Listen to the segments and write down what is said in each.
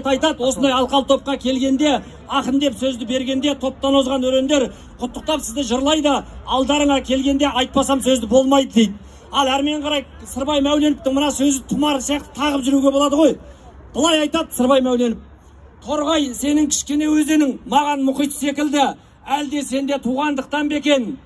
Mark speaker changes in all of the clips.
Speaker 1: айтат, осындай алқалы топқа келгенде, ақын деп сөзді бергенде, топтан озған өрендер құттықтап сізді жырлайды, алдарыңа келгенде айтпасам сөзді болмайды дейді. Ал әрмен қарай Сырбай Мәуленовтың мына сөзі тұмар сияқты тағып жүруге болады ғой. Былай айтат Сырбай Мәуленов: торғай сенің кішкене өзенің маған мұхит секілді, әлде сенде туғандықтан бекен.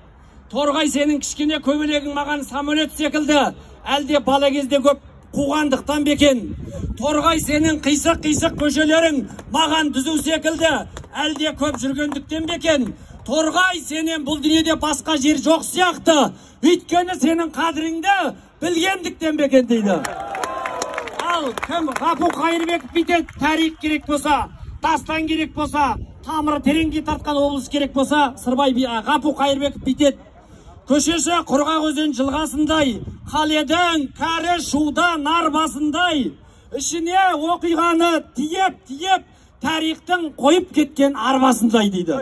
Speaker 1: Торғай сенің кішкене көбелегің маған самолет секілді, әлде бала кезде көп қуғандықтан бекен. Торғай сенің қисық-қисық көшелерің маған түзу секілді, әлде көп жүргендіктен бекен. Торғай сенен бұл дүниеде басқа жер жоқ сияқты, өйткені сенің қадіріңді білгендіктен бекен дейді. Ал кім Ғапу Қайырбеков бүйтеді, тарих керек болса, дастан керек болса, тамыры тереңге тартқан облыс керек болса, Сырбай Ғапу Қайырбеков бүйтеді. Көшесі құрғақ өзен жылғасындай, қаледің кәрі шуда нар басындай, ішіне оқиғаны тиеп, тарихтың қойып кеткен арбасындай дейді.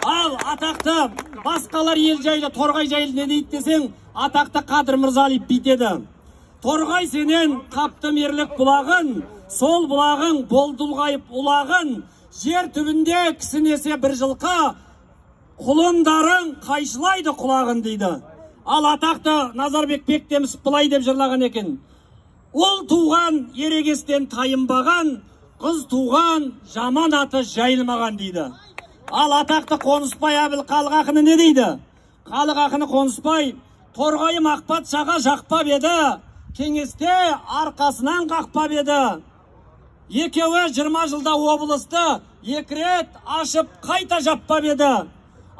Speaker 1: Ал атақты басқалар ел жайлы, торғай жайлы не дейді десең, атақты Қадыр Мырзалиев бүйтеді. Торғай сенен қаптым ерлік бұлағын, сол бұлағың болды ұлғайып ұлағын, жер түбінде кісінесе бір жылқа, құлындарың қайшылайды құлағын дейді. Ал атақты Назарбек Бектемісов былай деп жырлаған екен: ұл туған ерегестен тайынбаған, қыз туған жаман аты жайылмаған дейді. Ал атақты Қонысбай Әбілқалық ақыны не дейді? Қалық ақыны Қонысбай: торғайым ақпат шаға жақпап еді, кеңесте арқасынан қақпап еді. Екеуі 20 жылда облысты 2 рет ашып қайта жаппап еді.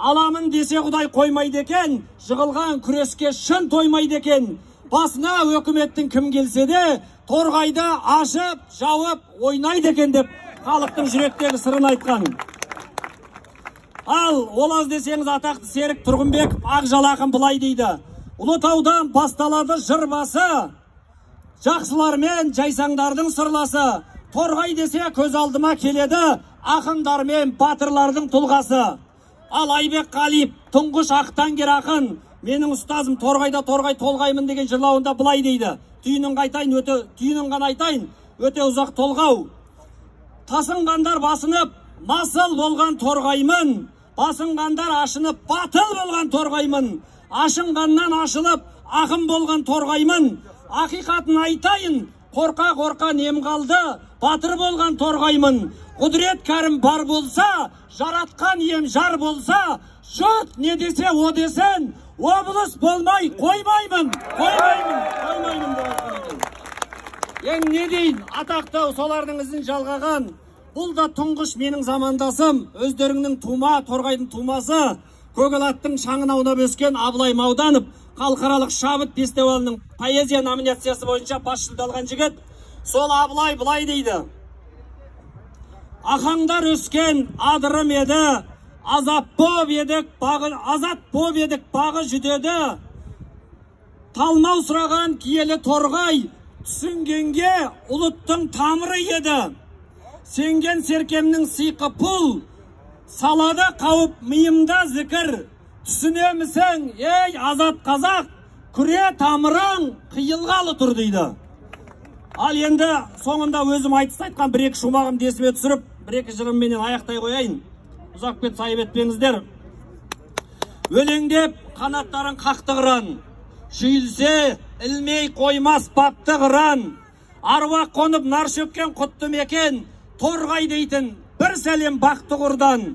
Speaker 1: Аламын десе Құдай қоймайды екен, жығылған күреске шын тоймайды екен. Басына өкіметтің кім келсе де, торғайды ашып, жауып, ойнайды екен деп халықтың жүректегі сырын айтқан. Ал олаз десеңіз атақты Серік Тұрғынбеков Ақжалақын былай дейді: Ұлытаудан басталады жыр басы, жақсылар мен жайсаңдардың сырласы. Торғай десе көз алдыма келеді, ақындар мен батырлардың тұлғасы. Ал Айбек Қалиев тұңғыш ақтангер ақын, менің ұстазым торғайда торғай толғаймын деген жырлауында былай дейді: түйінін ғана айтайын, өте ұзақ толғау. Тасынғандар басынып, масыл болған торғаймын, басынғандар ашынып, батыл болған торғаймын, ашынғаннан ашылып, ақын болған торғаймын. Ақиқатын айтайын, қорқа нем қалды, батыр болған торғаймын. Құдірет кәрім бар болса, жаратқан ем жар болса, жұрт не десе о десен, облыс болмай қоймаймын деп айтқан екен. Енді не дейін, атақты солардың ізін жалғаған, бұл да тұңғыш менің замандасым, өздеріңнің тума, торғайдың тумасы, Көгілаттың шаңын аунап өскен Абылай Мауданов халықаралық шабыт фестивалының поэзия номинациясы бойынша бас жүлде алған жігіт. Сол Абылай былай дейді: Ақаңдар өскен адырым еді, азат боп едік бағы жүдеді. Талмау сұраған киелі торғай, түсінгенге ұлыттың тамыры еді. Сенген серкемнің сыйқы пұл, салада қауып миымда зікір. Түсінемісің, ей азат қазақ, күре тамырың қиылғалы тұр дейді. Ал енді соңында өзім айтыс айтқан бір-екі шумағымды есіме түсіріп, бір-екі жырымменен аяқтай қояйын. Ұзақ кет сайып етпеңіздер. Өлеңдеп қанаттарын қақты қыран, шүйілсе ілмей қоймас бапты қыран. Аруақ қонып нар шөккен құтты мекен, торғай дейтін бір сәлем бақты құрдан.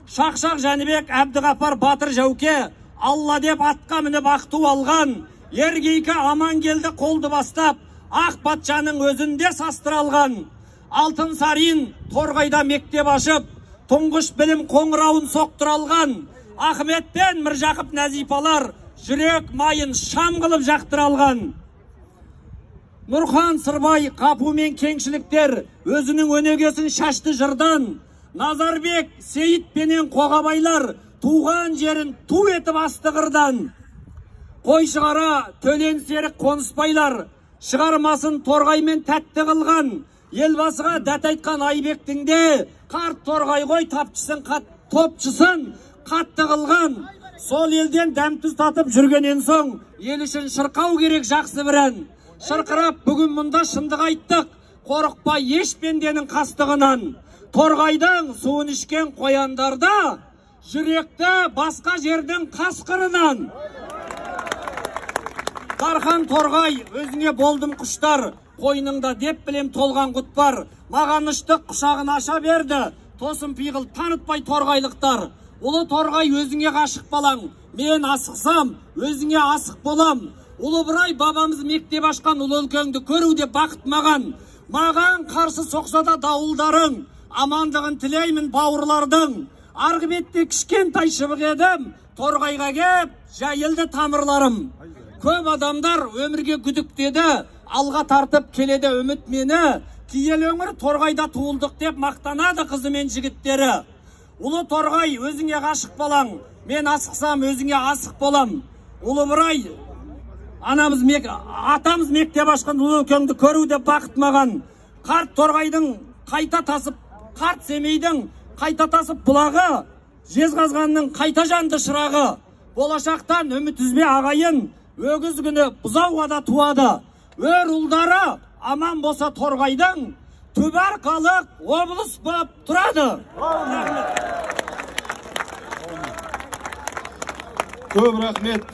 Speaker 1: Шақшақ Жәнібек Әбдіғапар батыр жауке, Алла деп атқа мініп ақту алған. Ергейкі аман келді қолды бастап, ақ патшаның өзінде састыр алған. Алтын сарин торғайда мектеп ашып, тұңғыш білім қоңырауын соқтыр алған. Ахмет пен Міржақып Нәзипалар жүрек майын шам қылып жақтыр алған. Нұрхан Сырбай Қапу мен кеңшіліктер өзінің өнегесін шашты жырдан. Назарбек Сейіт пенен Қоғабайлар туған жерін ту етіп асты қырдан. Қойшығара Төлен Серік Қонысбайлар шығармасын торғаймен тәтті қылған. Елбасыға дәт айтқан Айбектің де қарт торғай ғой топшысын қатты қылған. Сол елден дәмтіз татып жүргенен соң ел үшін шырқау керек жақсы бір ән. Шырқырап бүгін мұнда шындық айттық, қорықпай еш пенденің қастығынан. Торғайдың суын ішкен қояндарда, жүректі басқа жердің қасқырынан. Дархан Торғай, өзіңе болдым құштар, қойныңда деп білем толған құт бар. Маған ұштық құшағын аша берді, тосын пиғыл танытпай торғайлықтар. Ұлы Торғай, өзіңе ғашық балаң, мен асықсам, өзіңе асық болам. Ұлы Ыбырай, бабамыз мектеп ашқан ұлы өлкеңді көруде бақыт маған. Маған қарсы соқса да дауылдарың, амандығын тілеймін бауырлардың. Арғы бетте кішкентай шыбық едім, Торғайға кеп, жайылды тамырларым. Көп адамдар өмірге күдіктеді, алға тартып келеді үміт мені. Киел өңір Торғайда туылдық деп мақтанады қызы мен жігіттері. Ұлы Торғай, өзіңе ғашық балаң, мен асықсам, өзіңе асық болам. Ұлы Ыбырай, атамыз мектеп ашқан ұлы өлкеңді көруде бақыт маған. Қарт Торғайдың қайта тасып, қарт Семейдің қайта тасып бұлағы, Жезқазғанның қайта жанды шырағы. Болашақтан үміт үзбе ағайын, өгіз күні бұзауға да туады. Өр ұлдары аман болса Торғайдың, Түбарқалық облыс болып тұрады.
Speaker 2: Көп рахмет.